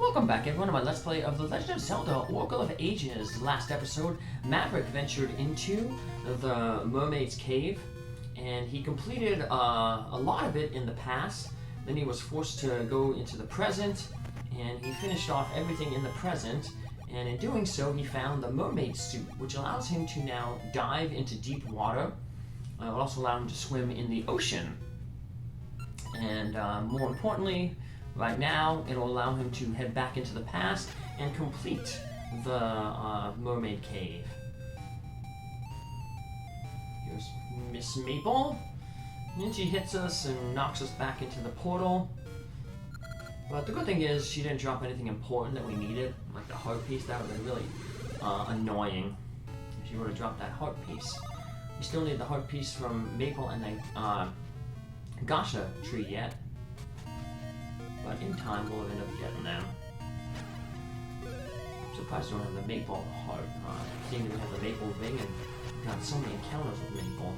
Welcome back everyone to my Let's Play of The Legend of Zelda Oracle of Ages. Last episode, Maverick ventured into the Mermaid's Cave, and he completed a lot of it in the past. Then he was forced to go into the present, and he finished off everything in the present, and in doing so he found the mermaid suit, which allows him to now dive into deep water. It will also allow him to swim in the ocean. And more importantly, right now, it'll allow him to head back into the past and complete the Mermaid Cave. Here's Miss Maple. And she hits us and knocks us back into the portal. But the good thing is, she didn't drop anything important that we needed, like the heart piece. That would have been really annoying if she would have dropped that heart piece. We still need the heart piece from Maple and the Gasha tree yet. But in time, we'll end up getting them. I'm surprised we don't have the Maple heart. Seeing that we have the Maple ring and we've got so many encounters with Maple.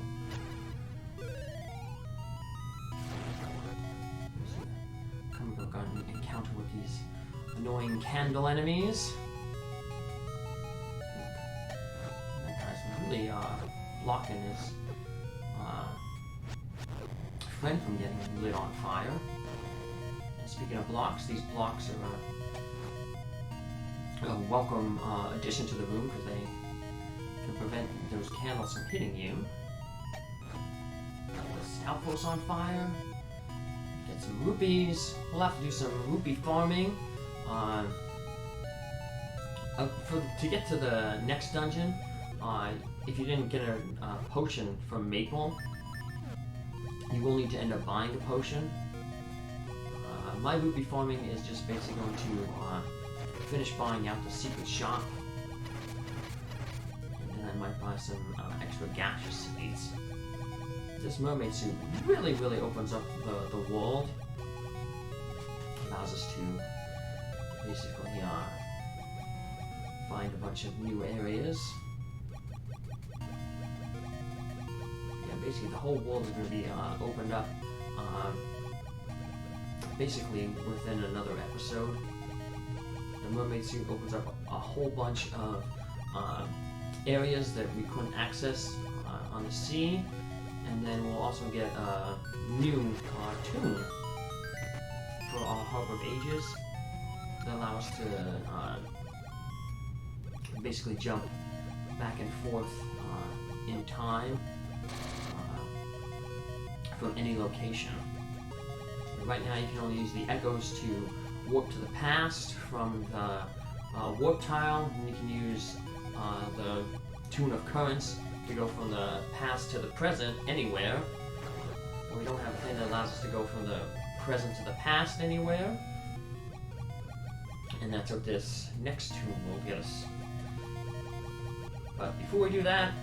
We've got an encounter with these annoying candle enemies. That guy's really blocking his friend from getting lit on fire. Speaking of blocks, these blocks are a welcome addition to the room because they can prevent those candles from hitting you. This outpost on fire. Get some rupees. We'll have to do some rupee farming. To get to the next dungeon, if you didn't get a potion from Maple, you will need to end up buying a potion. My rupee farming is just basically going to finish buying out the secret shop, and then I might buy some extra gaseous seeds. This mermaid suit really opens up the world. Allows us to basically find a bunch of new areas. Yeah, basically the whole world is going to be opened up. Basically, within another episode, the mermaid suit opens up a whole bunch of areas that we couldn't access on the sea, and then we'll also get a new tune for our Harp of Ages that allow us to basically jump back and forth in time from any location. Right now you can only use the echoes to warp to the past from the warp tile, and you can use the tune of currents to go from the past to the present anywhere. But we don't have a thing that allows us to go from the present to the past anywhere. And that's what this next tune will get us. But before we do that,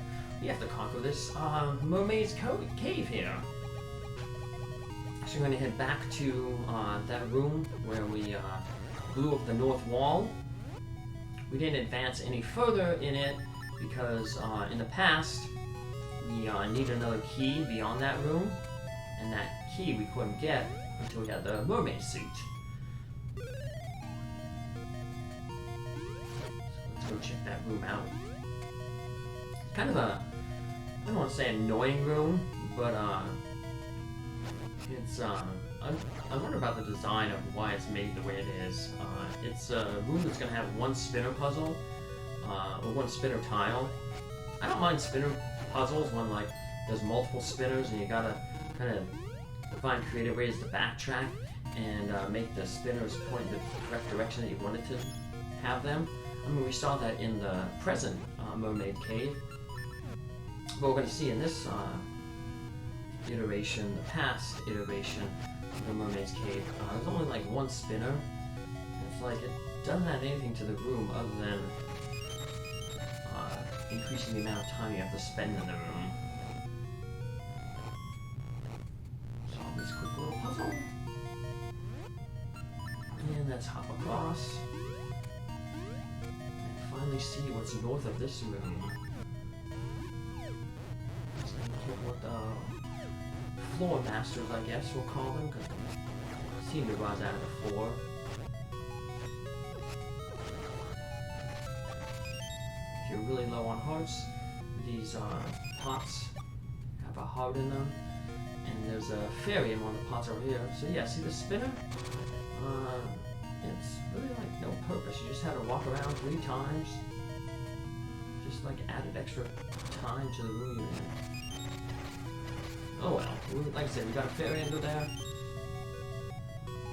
we have to conquer this mermaid's cave here. So we're going to head back to that room where we blew up the north wall. We didn't advance any further in it because in the past we needed another key beyond that room, and that key we couldn't get until we had the mermaid suit. So let's go check that room out. It's kind of a, I don't want to say annoying room, but it's, I wonder about the design of why it's made the way it is. It's a room that's going to have one spinner puzzle, or one spinner tile. I don't mind spinner puzzles when, like, there's multiple spinners and you gotta kind of find creative ways to backtrack and make the spinners point in the correct direction that you wanted to have them. I mean, we saw that in the present Mermaid Cave. But we're going to see in this iteration, the past iteration of the Mermaid's Cave, there's only like one spinner. It's like it doesn't add anything to the room other than increasing the amount of time you have to spend in the room. Solve this quick little puzzle. And let's hop across. And finally see what's north of this room. What the floor masters, I guess we'll call them, because they seem to rise out of the floor. really low on hearts, these pots have a heart in them. And there's a fairy in one of the pots over here. So yeah, see the spinner? It's really like no purpose. You just had to walk around 3 times. Just like added extra time to the room you're in. Oh well, like I said, we got a fairy under there.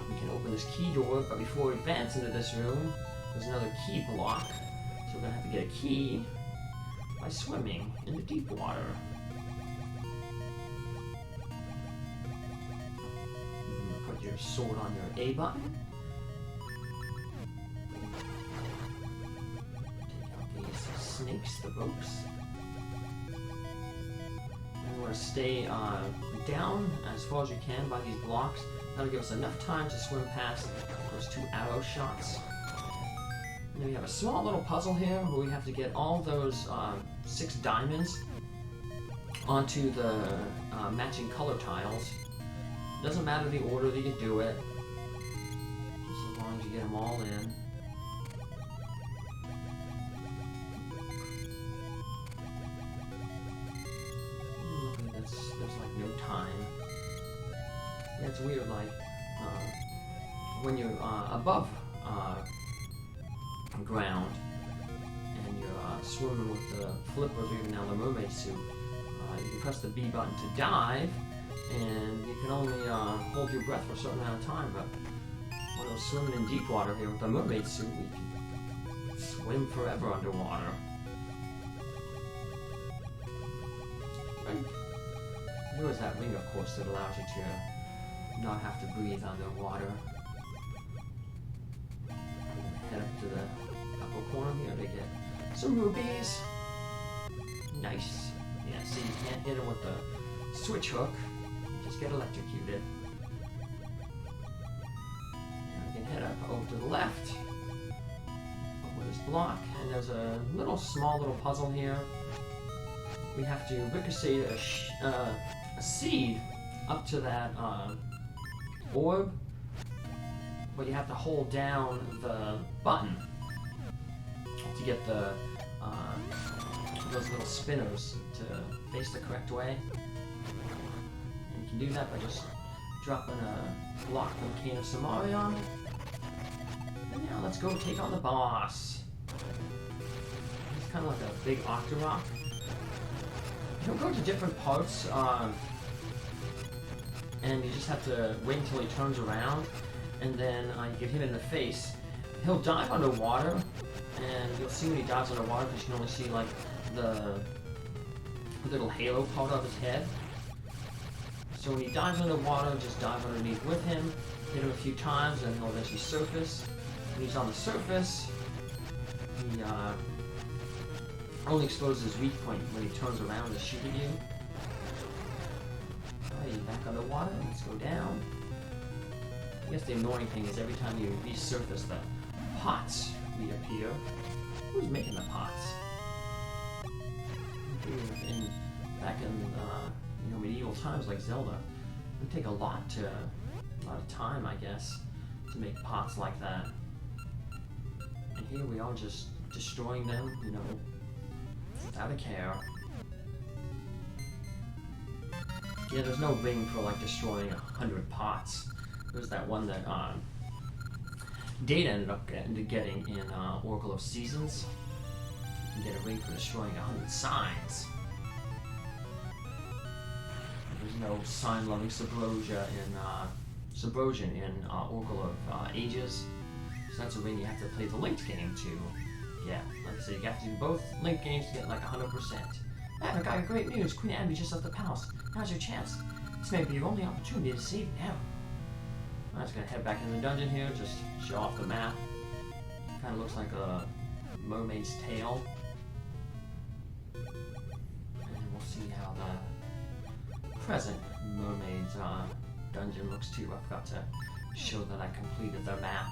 We can open this key door, but before we advance into this room, there's another key block. So we're gonna have to get a key by swimming in the deep water. Put your sword on your A button. Take out these snakes, the ropes. And we want to stay down as far as you can by these blocks. That'll give us enough time to swim past those 2 arrow shots. And then we have a small little puzzle here where we have to get all those 6 diamonds onto the matching color tiles. Doesn't matter the order that you do it, just as long as you get them all in. There's like no time. Yeah, it's weird, like, when you're above ground and you're swimming with the flippers or even now the mermaid suit, you can press the B button to dive, and you can only hold your breath for a certain amount of time, but when I was swimming in deep water here with the mermaid suit, we can swim forever underwater. Right? There is that ring, of course, that allows you to not have to breathe underwater. Head up to the upper corner here to get some rubies. Nice. Yeah, see, you can't hit them with the switch hook. Just get electrocuted. Now we can head up over to the left over this block, and there's a small little puzzle here. We have to ricochet a seed up to that orb, but you have to hold down the button to get the those little spinners to face the correct way. And you can do that by just dropping a block from Cane of Samaria on it. And now let's go take on the boss. He's kind of like a big octorok. He'll go to different parts, and you just have to wait until he turns around, and then you get hit in the face. He'll dive underwater, and you'll see when he dives underwater, because you can only see like the little halo part of his head. So when he dives underwater, just dive underneath with him, hit him a few times, and he'll eventually surface. When he's on the surface, he only exposes his weak point when he turns around to shoot at you. Alright, back underwater, let's go down. I guess the annoying thing is every time you resurface, the pots reappear. Who's making the pots? Back in medieval times like Zelda, it would take a lot of time, I guess, to make pots like that. And here we are just destroying them, without a care. Yeah, there's no ring for like destroying 100 pots. There's that one that Data ended up getting in Oracle of Seasons. You get a ring for destroying 100 signs. There's no sign-loving Subrosion in Oracle of Ages. So that's a ring you have to play the linked game to. Yeah, like I said, you have to do both linked games to get like 100%. Maverick, I got great news. Queen Abby just left the palace. Now's your chance. This may be your only opportunity to save now. I'm just gonna head back in the dungeon here, just show off the map. Kind of looks like a mermaid's tail. And we'll see how the present mermaid's dungeon looks too. I forgot to show that I completed the map.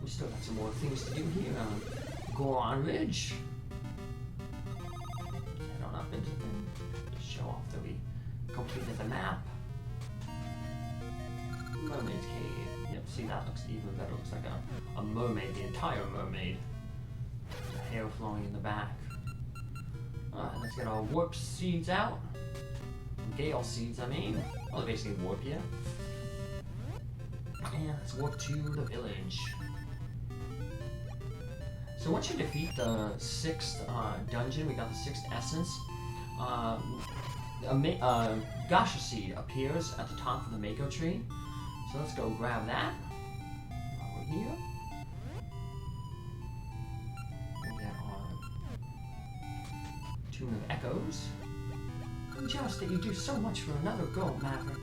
We still got some more things to do here on Goron Ridge. Head on up into the show off that we completed the map. Mermaid's Cave. Yep, see, that looks even better. Looks like a mermaid, the entire mermaid. The hair flowing in the back. Alright, let's get our warp seeds out. Gale seeds, I mean. Well, they're basically warp, yeah. And let's warp to the village. So once you defeat the 6th dungeon, we got the 6th essence. Gasha seed appears at the top of the Mako tree. So let's go grab that. Over here. We'll get our Tune of Echoes. I'm jealous that you do so much for another girl, Maverick,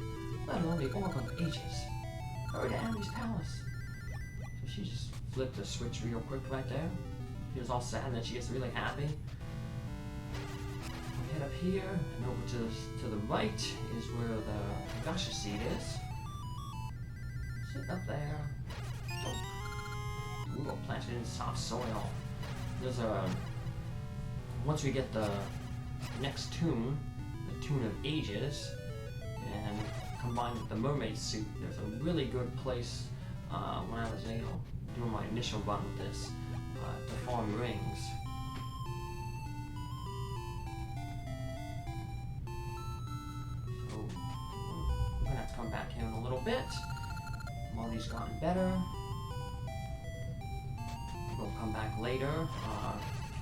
let alone the Oracle of Ages. Hurry to Ambi's palace. So she just flipped the switch real quick right there. She was all sad and then she gets really happy. We head up here and over to the right is where the Gasha seed is. Sit up there. Oh. Ooh, we'll plant it in soft soil. There's a... Once we get the next tune, the Tune of Ages, and combined with the mermaid suit, there's a really good place when I was doing my initial run with this to farm rings. So we're gonna have to come back here in a little bit. Marty's gotten better. We'll come back later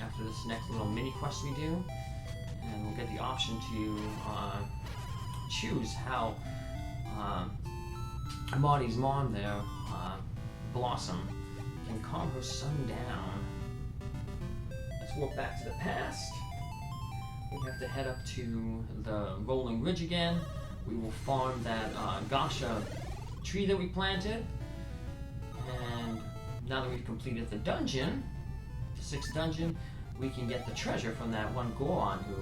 after this next little mini quest we do, and we'll get the option to choose how Marty's mom there, Blossom, can calm her son down. Let's walk back to the past. We have to head up to the Rolling Ridge again. We will farm that Gasha tree that we planted. And now that we've completed the dungeon, the 6th dungeon, we can get the treasure from that one Goron who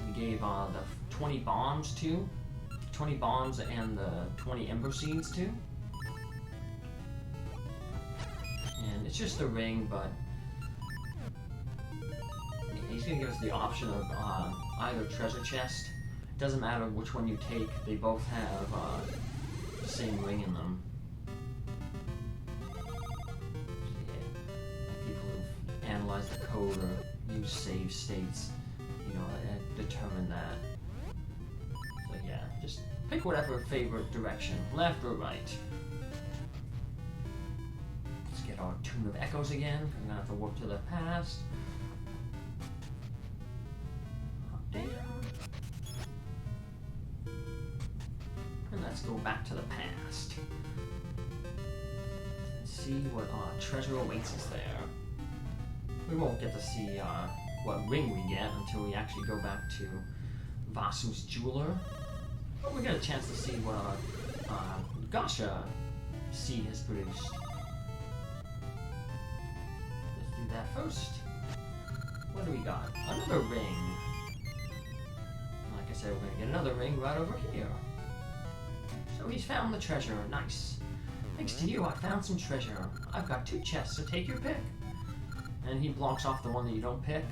we gave the 20 bombs to. 20 bombs and the 20 ember seeds to. And it's just a ring, but he's gonna give us the option of either treasure chest. It doesn't matter which one you take, they both have the same ring in them. People who've analyzed the code or used save states, determine that. So yeah, just pick whatever favorite direction, left or right. Let's get our Tune of Echoes again. I'm gonna have to warp to the past. Up, down. And let's go back to the past. Let's see what treasure awaits us there. We won't get to see what ring we get until we actually go back to Vasu's jeweler. But we get a chance to see what our Gasha seed has produced. Let's do that first. What do we got? Another ring. Like I said, we're gonna get another ring right over here. So he's found the treasure. Nice. Thanks to you, I found some treasure. I've got 2 chests, so take your pick. And he blocks off the one that you don't pick.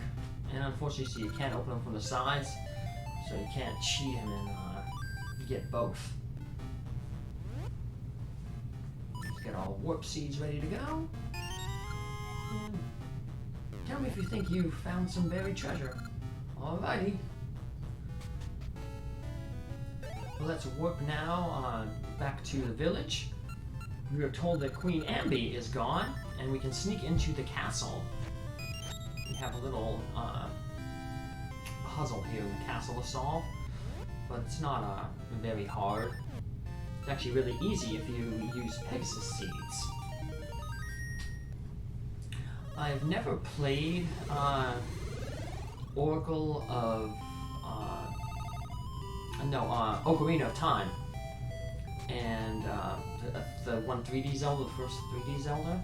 And unfortunately, so you can't open them from the sides. So you can't cheat him and get both. Let's get all warp seeds ready to go. And tell me if you think you found some buried treasure. Alrighty. Well, let's warp now back to the village. We are told that Queen Ambi is gone, and we can sneak into the castle. We have a little puzzle here in the castle to solve, but it's not very hard. It's actually really easy if you use Pegasus seeds. I've never played Oracle of Ocarina of Time, and the one 3D Zelda, the first 3D Zelda.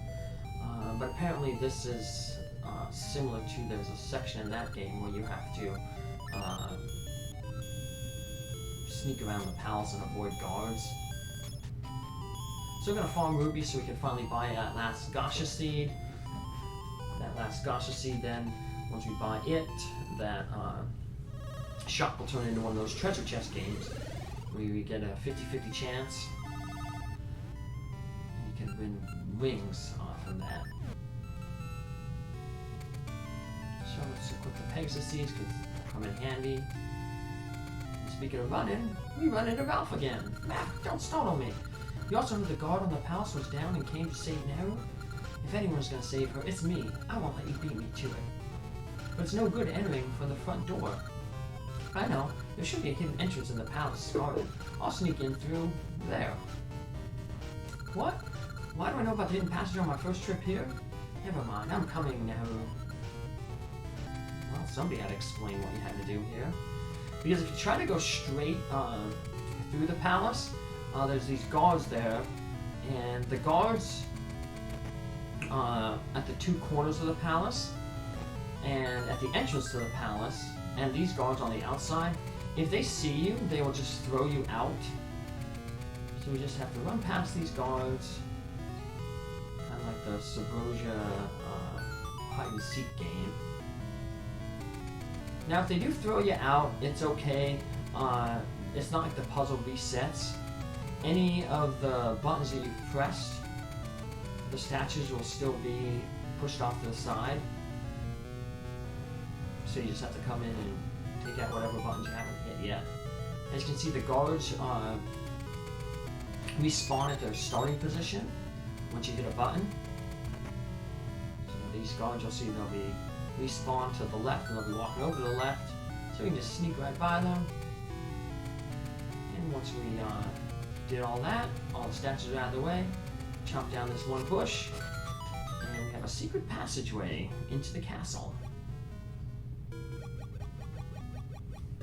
But apparently this is similar to, there's a section in that game where you have to sneak around the palace and avoid guards. So we're gonna farm rubies so we can finally buy that last Gasha seed. That last Gasha seed, then once we buy it, that shop will turn into one of those treasure chest games where we get a 50-50 chance. You could win wings from that. So let's equip the Pegasus because they come in handy. And speaking of running, we run into Ralph again. Maverick, don't startle me. You also heard the guard on the palace was down and came to save Naru? If anyone's gonna save her, it's me. I won't let you beat me to it. But it's no good entering from the front door. I know. There should be a hidden entrance in the palace garden. I'll sneak in through there. What? Why do I know about the hidden passage on my first trip here? Never mind. I'm coming, Naru. Well, somebody had to explain what you had to do here. Because if you try to go straight through the palace, there's these guards there, and the guards at the two corners of the palace, and at the entrance to the palace, and these guards on the outside, if they see you, they will just throw you out. So we just have to run past these guards, kind of like the Subrosia hide and seek game. Now, if they do throw you out, it's okay. It's not like the puzzle resets. Any of the buttons that you've pressed, the statues will still be pushed off to the side. So you just have to come in and take out whatever buttons you haven't hit yet. As you can see, the guards respawn at their starting position once you hit a button. So these guards, you'll see they'll be respawn to the left, and they'll be walking over to the left. So you can just sneak right by them. And once we did all that, all the statues are out of the way, chop down this one bush, and we have a secret passageway into the castle.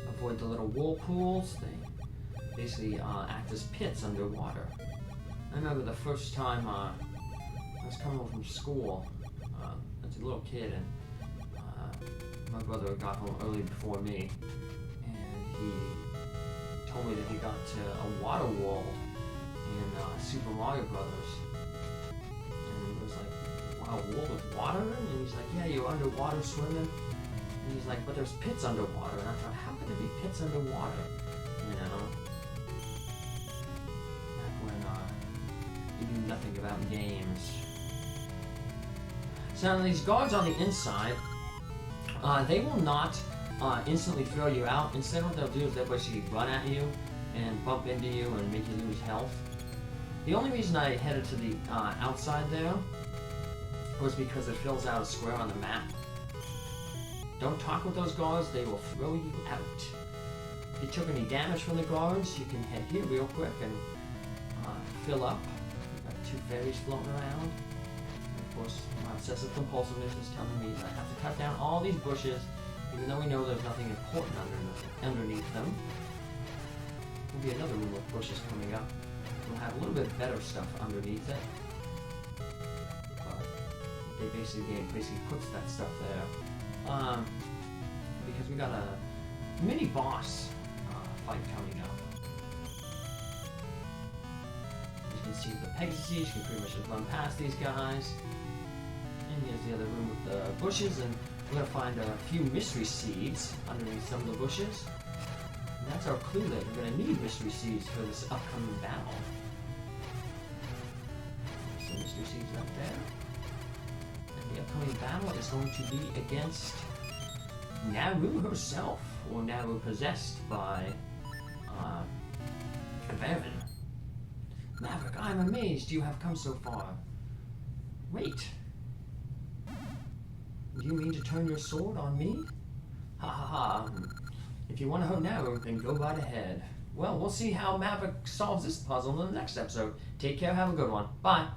Avoid the little whirlpools. They basically act as pits underwater. I remember the first time I was coming home from school as a little kid, and my brother got home early before me, and he told me that he got to a water world in Super Mario Brothers, and it was like, wow, a world with water? And he's like, yeah, you're underwater swimming. And he's like, but there's pits underwater. And I thought, how could there be pits underwater? You know? Back when you knew nothing about games. So now these guards on the inside, they will not instantly throw you out. Instead, what they'll do is they'll basically run at you and bump into you and make you lose health. The only reason I headed to the outside there was because it fills out a square on the map. Don't talk with those guards, they will throw you out. If you took any damage from the guards, you can head here real quick and fill up. We've got two fairies floating around. And of course, my obsessive compulsiveness is telling me that I have to cut down all these bushes, even though we know there's nothing important underneath them. There'll be another room with bushes coming up. We'll have a little bit better stuff underneath it. But they basically puts that stuff there. Because we got a mini boss fight coming up. You can see the Pegasus, you can pretty much just run past these guys. And here's the other room with the bushes, and we're going to find a few mystery seeds underneath some of the bushes. And that's our clue that we're going to need mystery seeds for this upcoming battle. There's some mystery seeds right there. The upcoming battle is going to be against Naru herself, or Naru possessed by Baron. Maverick, I'm amazed you have come so far. Wait. Do you mean to turn your sword on me? Ha ha ha. If you want to hurt Naru, then go right ahead. Well, we'll see how Maverick solves this puzzle in the next episode. Take care, have a good one. Bye.